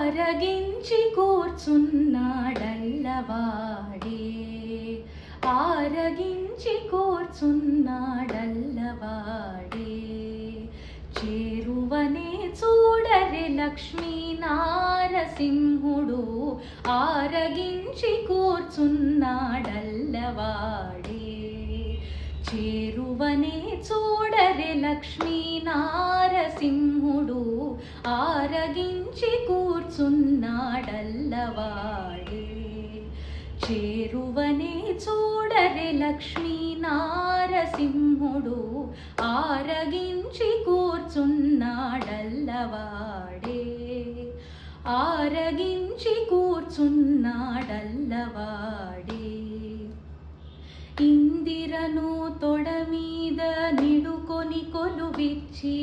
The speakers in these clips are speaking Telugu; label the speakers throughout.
Speaker 1: ఆరగించి కూర్చున్నాడల్లవాడే, ఆరగించి కూర్చున్నాడల్లవాడే. చేరువనే చూడరే లక్ష్మీ నారసింహుడు, ఆరగించి కూర్చున్నాడల్లవాడే. చేరువనే చూడరే లక్ష్మీ నారసింహుడు, ఆరగించి కూర్చున్నాడల్లవాడే. చేరువనే చూడరే లక్ష్మీ నారసింహుడు, ఆరగించి కూర్చున్నాడల్లవాడే. ఆరగించి కూర్చున్నాడల్లవాడే. ఇందిరను తొడ మీద నిడుకొని కొలువిచ్చి,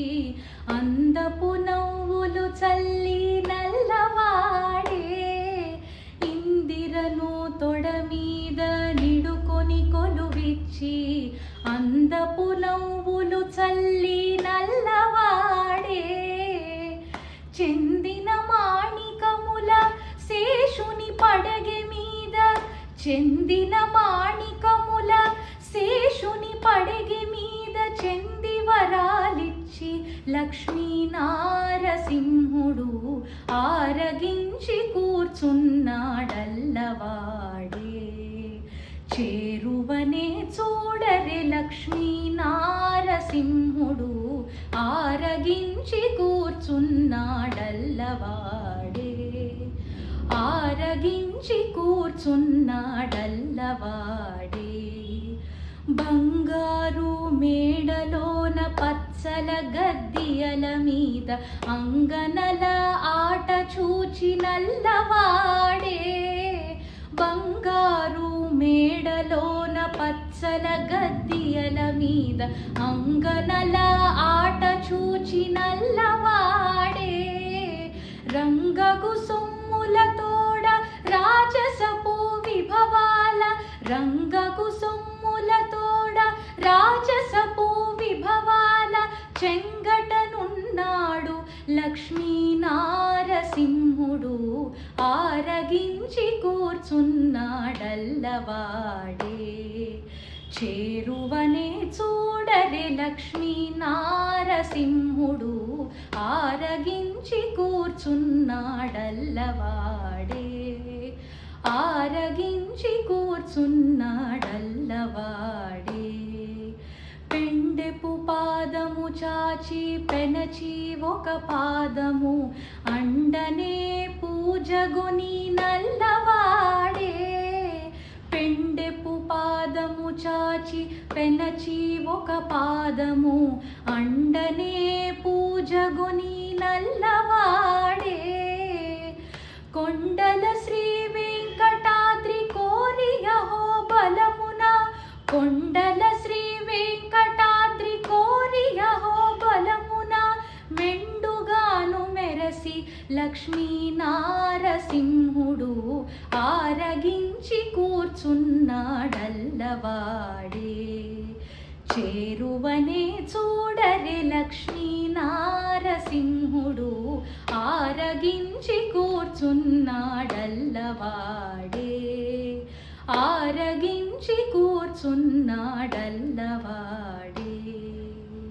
Speaker 1: అందపు నవ్వులు చల్లి నల్లవాడే. ఇందిరను తొడ మీద నిడుకొని కొలువిచ్చి, అందపు నవ్వులు చల్లి నల్లవాడే. చెందిన మాణికముల శేషుని పడగె మీద, చెందిన మాణికముల శేషుని పడగె మీద చెంది వరాలిచ్చి, లక్ష్మీ నారసింహుడు ఆరగించి కూర్చున్నాడల్లవాడే. చేరువనే చూడరే లక్ష్మీ నారసింహుడు, ఆరగించి కూర్చున్నాడల్లవాడే. ఆరగించి కూర్చున్నాడల్లవాడే. బంగారు మేడలోన పచ్చల గద్దియల మీద, అంగనల ఆట చూచి నల్లవాడే. బంగారు మేడలోన పచ్చల గద్దియల మీద, అంగనల ఆట చూచి నల్లవాడే. రంగగు సొమ్ములతోడ రాజసపు విభవాల, రంగగు సొమ్ములతోడ రాజసపు విభవాల చెంగటనున్నాడు లక్ష్మీ నారసింహుడు, ఆరగించి కూర్చున్నాడల్లవాడే. చేరువనే చూడరే లక్ష్మీ నారసింహుడు, ఆరగించి కూర్చున్నాడల్లవాడే. ఆరగించి కూర్చున్నాడల్లవాడే. పెండెపు పాదము చాచి పెనచి ఒక పాదము, అండనే పూజగుని నల్లవాడే. పెండెపు పాదము చాచి పెనచి ఒక పాదము, అండనే పూజగుని నల్లవాడే. కొండల శ్రీ వెంకటాద్రి కోరియహో బలమున, కొండల శ్రీ వెంకటాద్రి కోరియహో బలమున, మెండుగాను మెరసి లక్ష్మీ నారసింహుడు, ఆరగించి కూర్చున్నాడల్లవాడే. చేరువనే చూడరే లక్ష్మీ నారసింహుడు, ఆరగించి కూర్చున్నాడల్లవాడే. ఆరగించి కూర్చున్నాడల్లవాడే.